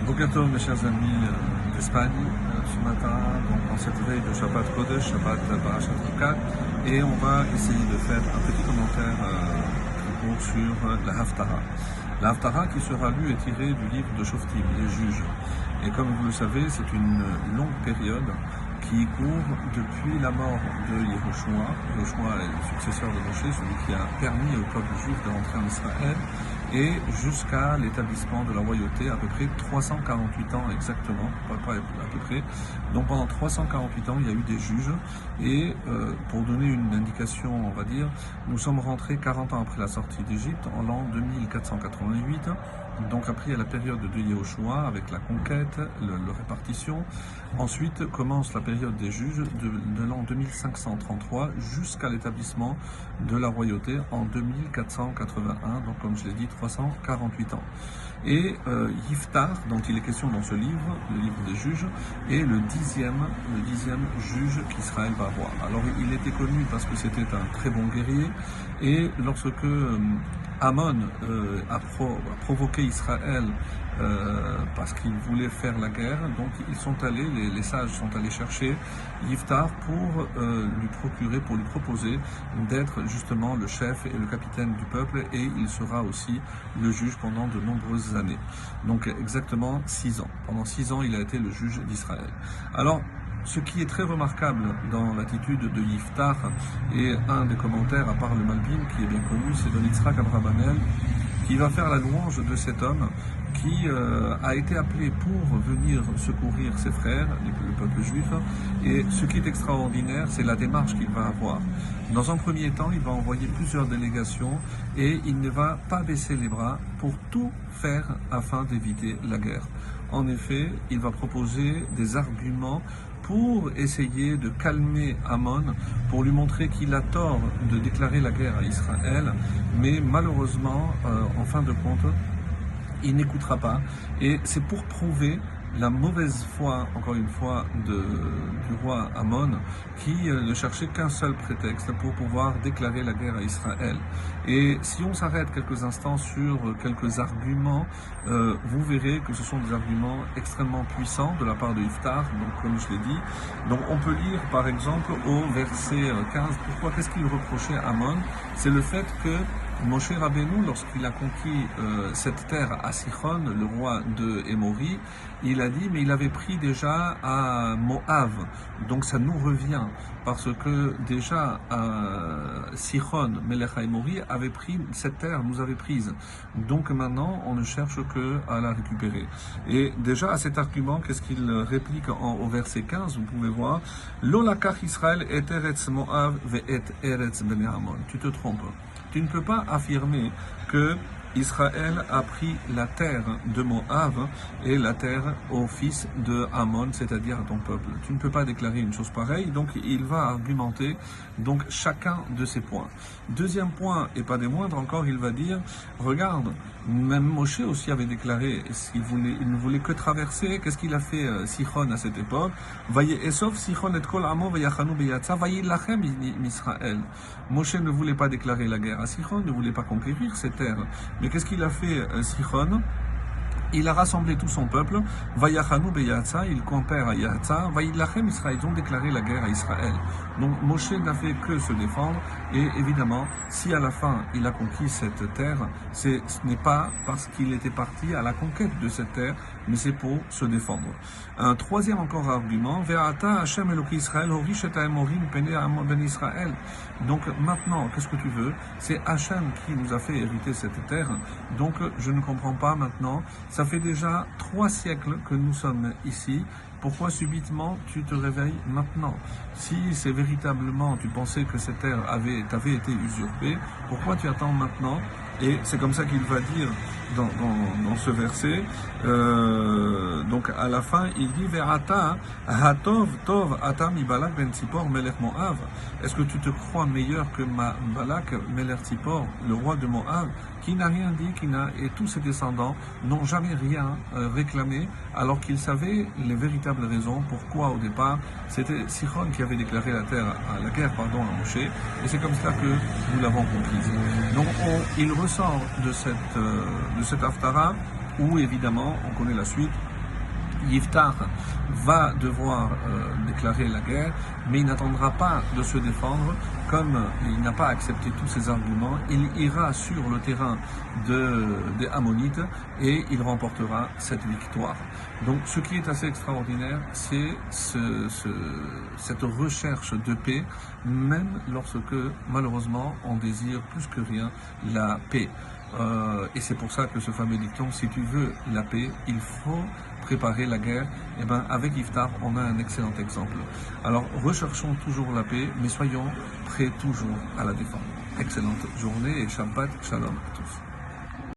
Boker Tov, mes chers amis d'Espagne, ce matin, donc en cette veille de Shabbat Kodesh, Shabbat Parashat Chukat, et on va essayer de faire un petit commentaire sur la Haftara. La Haftara qui sera lue et tirée du livre de Shoftim, les juges. Et comme vous le savez, c'est une longue période qui court depuis la mort de Yehoshua. Yehoshua est le successeur de Moshe, celui qui a permis au peuple juif de rentrer en Israël, et jusqu'à l'établissement de la royauté, à peu près 348 ans exactement, pas à peu près. Donc pendant 348 ans, il y a eu des juges, et pour donner une indication, on va dire, nous sommes rentrés 40 ans après la sortie d'Égypte, en l'an 2488. Donc après, il y a la période de Yehoshua avec la conquête, la répartition. Ensuite commence la période des juges de l'an 2533 jusqu'à l'établissement de la royauté en 2481, donc comme je l'ai dit, 348 ans. Et Yiftar, dont il est question dans ce livre, le livre des juges, est le dixième juge qu'Israël va avoir. Alors il était connu parce que c'était un très bon guerrier, et lorsque Amon a provoqué Israël parce qu'il voulait faire la guerre, donc ils sont allés, les sages sont allés chercher Yiftar pour lui proposer d'être justement le chef et le capitaine du peuple, et il sera aussi le juge pendant de nombreuses années. Donc exactement 6 ans. Pendant 6 ans, il a été le juge d'Israël. Alors, ce qui est très remarquable dans l'attitude de Yiftar, et un des commentaires, à part le Malbim, qui est bien connu, c'est de Yitzhak Abravanel, qui va faire la louange de cet homme qui a été appelé pour venir secourir ses frères, le peuple juif. Et ce qui est extraordinaire, c'est la démarche qu'il va avoir. Dans un premier temps, il va envoyer plusieurs délégations, et il ne va pas baisser les bras pour tout faire afin d'éviter la guerre. En effet, il va proposer des arguments pour essayer de calmer Amon, pour lui montrer qu'il a tort de déclarer la guerre à Israël, mais malheureusement, en fin de compte, il n'écoutera pas, et c'est pour prouver la mauvaise foi, encore une fois, du roi Amon, qui ne cherchait qu'un seul prétexte pour pouvoir déclarer la guerre à Israël. Et si on s'arrête quelques instants sur quelques arguments, vous verrez que ce sont des arguments extrêmement puissants de la part de Yiftar, donc comme je l'ai dit. Donc on peut lire par exemple au verset 15, pourquoi, qu'est-ce qu'il reprochait à Amon? C'est le fait que Moshe Rabbeinu, lorsqu'il a conquis cette terre à Sichon, le roi de Émori, il a dit, mais il avait pris déjà à Moab, donc ça nous revient, parce que déjà Sichon, Melech Émori, avait pris cette terre, nous avait prise. Donc maintenant, on ne cherche que à la récupérer. Et déjà à cet argument, qu'est-ce qu'il réplique au verset 15, vous pouvez voir, L'olakach Israël et Eretz Moab ve et Eretz Bnei Ammon. Tu te trompes. Tu ne peux pas affirmer que Israël a pris la terre de Moab et la terre au fils de Ammon, c'est-à-dire à ton peuple. Tu ne peux pas déclarer une chose pareille, donc il va argumenter donc chacun de ces points. Deuxième point, et pas des moindres encore, il va dire, regarde, même Moshe aussi avait déclaré, il ne voulait que traverser. Qu'est-ce qu'il a fait Sichon à cette époque? Sauf Sichon et Kol Amo vayachanu beyatza vayilachem Israël. Moshe ne voulait pas déclarer la guerre à Sichon, ne voulait pas conquérir ces terres. Mais qu'est-ce qu'il a fait Sichon? Il a rassemblé tout son peuple, Vayachanu beyatza, il compère à Yatza, Vayilachem Israël, ils ont déclaré la guerre à Israël. Donc Moshe n'a fait que se défendre, et évidemment, si à la fin il a conquis cette terre, ce n'est pas parce qu'il était parti à la conquête de cette terre, mais c'est pour se défendre. Un troisième encore argument, Ve'ata Hashem Eloki Israël, Horish et Amorim Pene Ben Israël. Donc maintenant, qu'est-ce que tu veux? C'est Hashem qui nous a fait hériter cette terre, donc je ne comprends pas maintenant. Ça fait déjà 3 siècles que nous sommes ici. Pourquoi subitement tu te réveilles maintenant? Si c'est véritablement, tu pensais que cette terre t'avait été usurpée, pourquoi tu attends maintenant? Et c'est comme ça qu'il va dire dans ce verset, donc à la fin, il dit Ve'ata hatov tov ata mi Balak ben Tzipor melech Moab. Est-ce que tu te crois meilleur que Balak melech Tzipor, le roi de Moab, qui n'a rien dit, et tous ses descendants n'ont jamais rien réclamé, alors qu'ils savaient les véritables raisons pourquoi au départ c'était Sichon qui avait déclaré la guerre à Moshe, et c'est comme ça que nous l'avons comprise. Donc il ressort de cette Haftara où évidemment on connaît la suite. Yiftar va devoir déclarer la guerre, mais il n'attendra pas de se défendre. Comme il n'a pas accepté tous ces arguments, il ira sur le terrain des Ammonites et il remportera cette victoire. Donc ce qui est assez extraordinaire, c'est cette recherche de paix, même lorsque malheureusement on désire plus que rien la paix. Et c'est pour ça que ce fameux dicton, si tu veux la paix, il faut préparer la guerre. Et bien avec Yiftar, on a un excellent exemple. Alors recherchons toujours la paix, mais soyons prêts toujours à la défendre. Excellente journée et Shabbat Shalom à tous.